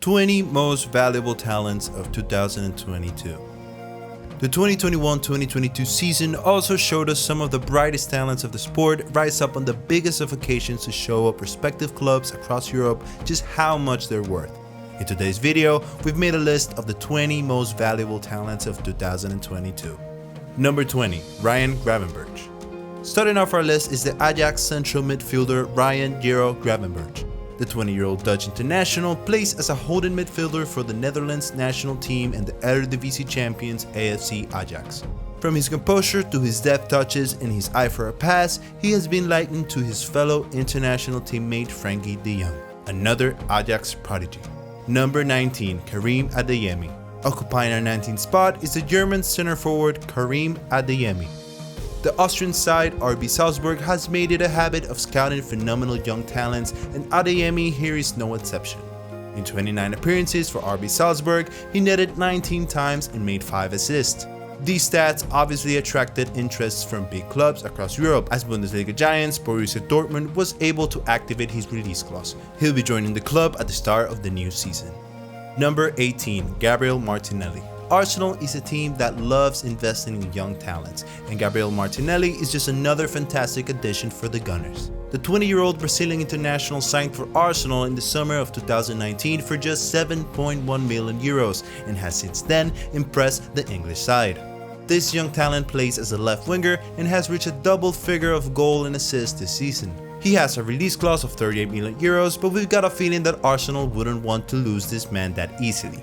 20 Most Valuable Talents of 2022. The 2021-2022 season also showed us some of the brightest talents of the sport rise up on the biggest of occasions to show up respective clubs across Europe just how much they're worth. In today's video, we've made a list of the 20 most valuable talents of 2022. Number 20. Ryan Gravenberch. Starting off our list is the Ajax central midfielder Ryan Gravenberch. The 20-year-old Dutch international plays as a holding midfielder for the Netherlands national team and the Eredivisie champions AFC Ajax. From his composure to his deft touches and his eye for a pass, he has been likened to his fellow international teammate Frankie de Jong, another Ajax prodigy. Number 19. Karim Adeyemi. Occupying our 19th spot is the German center forward Karim Adeyemi. The Austrian side RB Salzburg has made it a habit of scouting phenomenal young talents, and Adeyemi here is no exception. In 29 appearances for RB Salzburg, he netted 19 times and made 5 assists. These stats obviously attracted interest from big clubs across Europe, as Bundesliga giants Borussia Dortmund was able to activate his release clause. He'll be joining the club at the start of the new season. Number 18. Gabriel Martinelli. Arsenal is a team that loves investing in young talents, and Gabriel Martinelli is just another fantastic addition for the Gunners. The 20-year-old Brazilian international signed for Arsenal in the summer of 2019 for just 7.1 million euros and has since then impressed the English side. This young talent plays as a left winger and has reached a double figure of goal and assists this season. He has a release clause of 38 million euros, but we've got a feeling that Arsenal wouldn't want to lose this man that easily.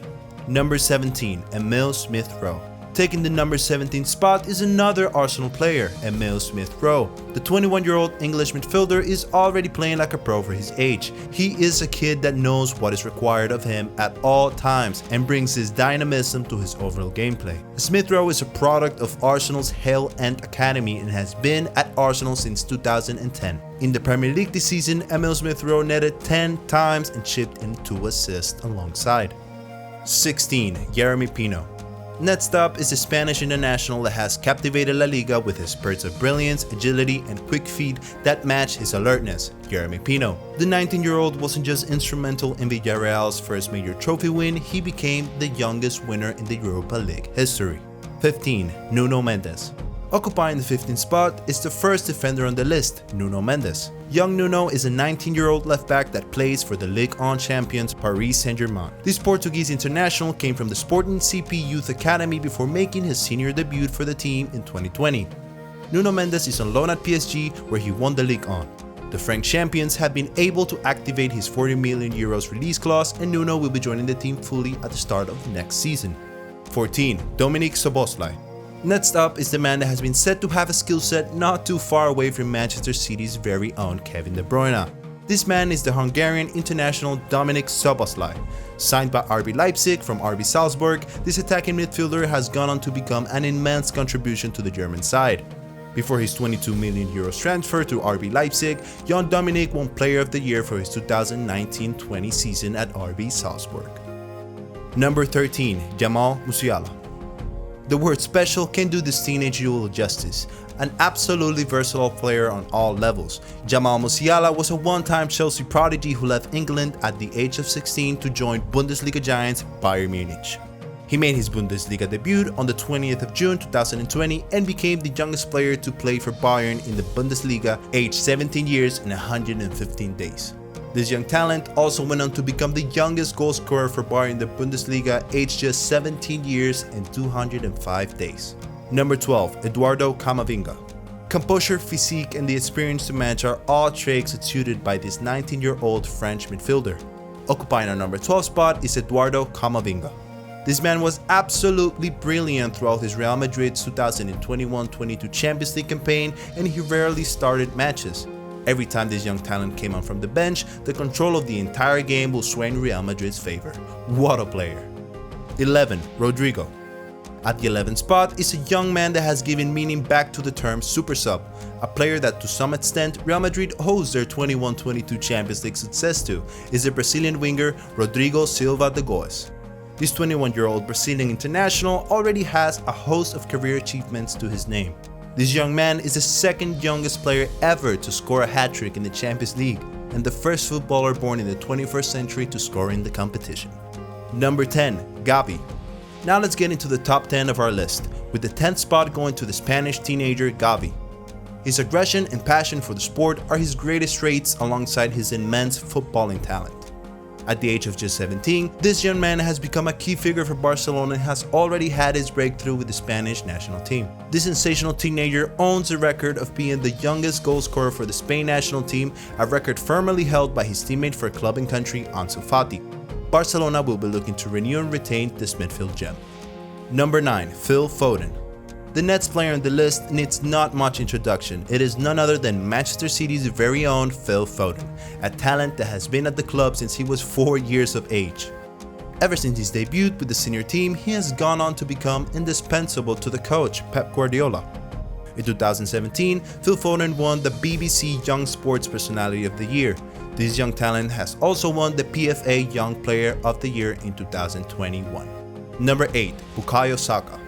Number 17. EMILE Smith-Rowe. Taking the number 17 spot is another Arsenal player, EMILE Smith-Rowe. The 21-year-old English midfielder is already playing like a pro for his age. He is a kid that knows what is required of him at all times and brings his dynamism to his overall gameplay. Smith-Rowe is a product of Arsenal's Hale End Academy and has been at Arsenal since 2010. In the Premier League this season, EMILE Smith-Rowe netted 10 times and chipped in 2 assists alongside. 16. YEREMY PINO. Next up is the Spanish international that has captivated La Liga with his spurts of brilliance, agility, and quick feet that match his alertness, YEREMY PINO. The 19-year-old wasn't just instrumental in Villarreal's first major trophy win, he became the youngest winner in the Europa League history. 15. NUNO MENDES. Occupying the 15th spot is the first defender on the list, NUNO MENDES. Young Nuno is a 19-year-old left-back that plays for the Ligue 1 champions Paris Saint-Germain. This Portuguese international came from the Sporting CP Youth Academy before making his senior debut for the team in 2020. Nuno Mendes is on loan at PSG, where he won the Ligue 1. The French champions have been able to activate his 40 million euros release clause, and Nuno will be joining the team fully at the start of next season. 14. DOMINIK SZOBOSZLAI. Next up is the man that has been said to have a skill set not too far away from Manchester City's very own Kevin De Bruyne. This man is the Hungarian international DOMINIK SZOBOSZLAI. Signed by RB Leipzig from RB Salzburg, this attacking midfielder has gone on to become an immense contribution to the German side. Before his 22 million euros transfer to RB Leipzig, young Dominik won Player of the Year for his 2019-20 season at RB Salzburg. Number 13. JAMAL MUSIALA. The word special can do this teenage duel justice. An absolutely versatile player on all levels, JAMAL MUSIALA was a one-time Chelsea prodigy who left England at the age of 16 to join Bundesliga giants Bayern Munich. He made his Bundesliga debut on the 20th of June 2020 and became the youngest player to play for Bayern in the Bundesliga, aged 17 years and 115 days. This young talent also went on to become the youngest goal scorer for Bayern in the Bundesliga, aged just 17 years and 205 days. Number 12. Eduardo CAMAVINGA. Composure, physique, and the experience to manage are all traits exuded by this 19-year-old French midfielder. Occupying our number 12 spot is Eduardo CAMAVINGA. This man was absolutely brilliant throughout his Real Madrid's 2021-22 Champions League campaign, and he rarely started matches. Every time this young talent came on from the bench, the control of the entire game will sway in Real Madrid's favor. What a player! 11. RODRYGO. At the 11th spot is a young man that has given meaning back to the term super sub, a player that to some extent Real Madrid owes their 21-22 Champions League success to, is the Brazilian winger Rodrigo Silva de Goes. This 21-year-old Brazilian international already has a host of career achievements to his name. This young man is the second youngest player ever to score a hat-trick in the Champions League, and the first footballer born in the 21st century to score in the competition. Number 10. GAVI. Now let's get into the top 10 of our list, with the 10th spot going to the Spanish teenager GAVI. His aggression and passion for the sport are his greatest traits alongside his immense footballing talent. At the age of just 17, this young man has become a key figure for Barcelona and has already had his breakthrough with the Spanish national team. This sensational teenager owns the record of being the youngest goal scorer for the Spain national team, a record firmly held by his teammate for club and country ANSU FATI. Barcelona will be looking to renew and retain this midfield gem. Number 9. Phil Foden. The next player on the list needs not much introduction. It is none other than Manchester City's very own Phil Foden, a talent that has been at the club since he was 4 years of age. Ever since his debut with the senior team, he has gone on to become indispensable to the coach, Pep Guardiola. In 2017, Phil Foden won the BBC Young Sports Personality of the Year. This young talent has also won the PFA Young Player of the Year in 2021. Number 8. Bukayo Saka.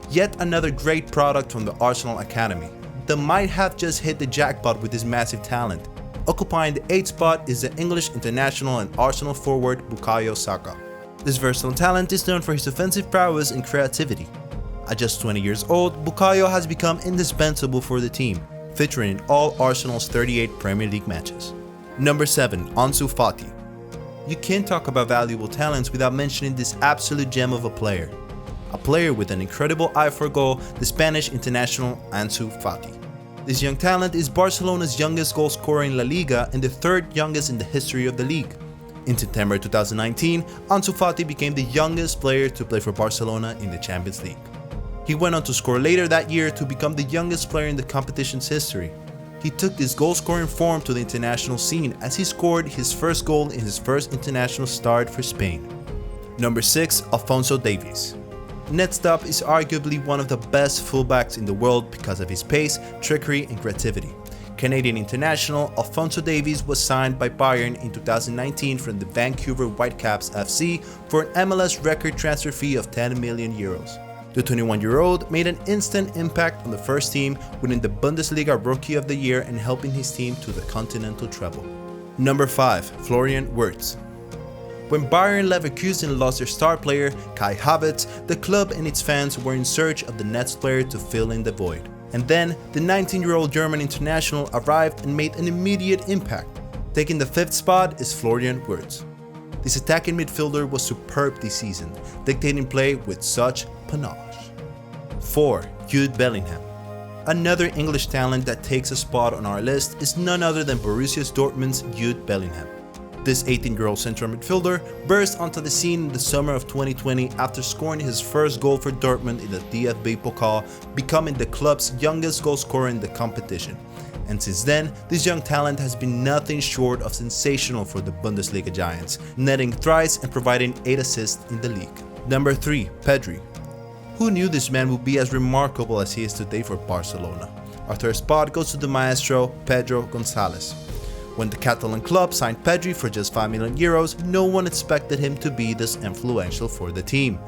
Yet another great product from the Arsenal Academy. They might have just hit the jackpot with his massive talent. Occupying the 8th spot is the English international and Arsenal forward Bukayo Saka. This versatile talent is known for his offensive prowess and creativity. At just 20 years old, Bukayo has become indispensable for the team, featuring in all Arsenal's 38 Premier League matches. Number 7. ANSU FATI. You can't talk about valuable talents without mentioning this absolute gem of a player. A player with an incredible eye for goal, the Spanish international ANSU FATI. This young talent is Barcelona's youngest goal scorer in La Liga and the 3rd youngest in the history of the league. In September 2019, ANSU FATI became the youngest player to play for Barcelona in the Champions League. He went on to score later that year to become the youngest player in the competition's history. He took this goal-scoring form to the international scene as he scored his first goal in his first international start for Spain. Number 6. Alphonso Davies. Next up is arguably one of the best fullbacks in the world because of his pace, trickery and creativity. Canadian international Alphonso Davies was signed by Bayern in 2019 from the Vancouver Whitecaps FC for an MLS record transfer fee of 10 million euros. The 21-year-old made an instant impact on the first team, winning the Bundesliga Rookie of the Year and helping his team to the continental treble. Number 5. Florian Wirtz. When Bayern Leverkusen lost their star player, Kai Havertz, the club and its fans were in search of the next player to fill in the void. And then, the 19-year-old German international arrived and made an immediate impact. Taking the 5th spot is Florian Wirtz. This attacking midfielder was superb this season, dictating play with such panache. 4. Jude Bellingham. Another English talent that takes a spot on our list is none other than Borussia Dortmund's Jude Bellingham. This 18-year-old central midfielder burst onto the scene in the summer of 2020 after scoring his first goal for Dortmund in the DFB Pokal, becoming the club's youngest goal scorer in the competition. And since then, this young talent has been nothing short of sensational for the Bundesliga giants, netting thrice and providing 8 assists in the league. Number 3. PEDRI. Who knew this man would be as remarkable as he is today for Barcelona? Our 3rd spot goes to the maestro Pedro Gonzalez. When the Catalan club signed Pedri for just 5 million euros, no one expected him to be this influential for the team.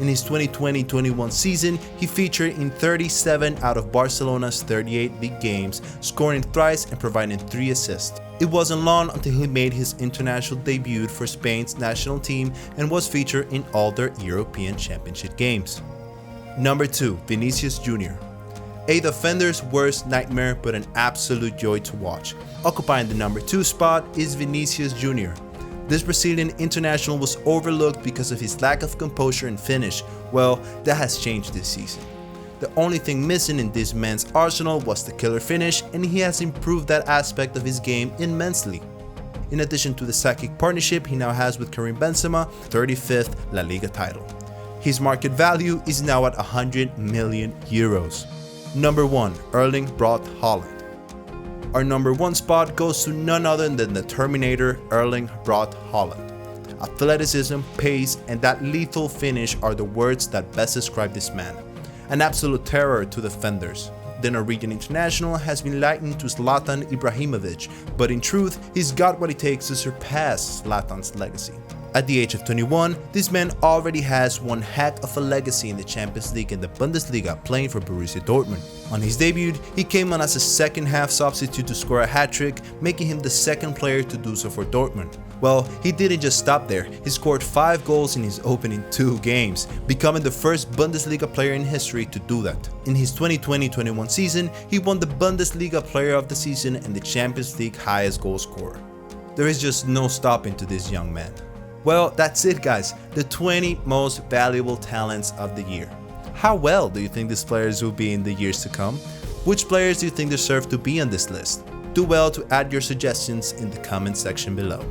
In his 2020-21 season, he featured in 37 out of Barcelona's 38 big games, scoring thrice and providing 3 assists. It wasn't long until he made his international debut for Spain's national team and was featured in all their European Championship games. Number 2. Vinicius Jr. A defender's worst nightmare, but an absolute joy to watch. Occupying the number 2 spot is Vinicius Jr. This Brazilian international was overlooked because of his lack of composure and finish. Well, that has changed this season. The only thing missing in this man's arsenal was the killer finish, and he has improved that aspect of his game immensely. In addition to the psychic partnership he now has with Karim Benzema, 35th La Liga title. His market value is now at 100 million euros. Number 1. Erling Braut Haaland. Our number 1 spot goes to none other than the Terminator Erling Braut Haaland. Athleticism, pace, and that lethal finish are the words that best describe this man. An absolute terror to defenders. The Norwegian international has been likened to Zlatan Ibrahimovic, but in truth, he's got what it takes to surpass Zlatan's legacy. At the age of 21, this man already has one heck of a legacy in the Champions League and the Bundesliga, playing for Borussia Dortmund. On his debut, he came on as a second-half substitute to score a hat-trick, making him the 2nd player to do so for Dortmund. Well, he didn't just stop there. He scored 5 goals in his opening 2 games, becoming the first Bundesliga player in history to do that. In his 2020-21 season, he won the Bundesliga Player of the Season and the Champions League highest goal scorer. There is just no stopping to this young man. Well, that's it guys, the 20 most valuable talents of the year. How well do you think these players will be in the years to come? Which players do you think deserve to be on this list? Do well to add your suggestions in the comment section below.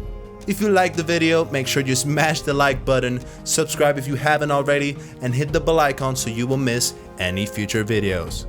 If you liked the video, make sure you smash the like button, subscribe if you haven't already, and hit the bell icon so you won't miss any future videos.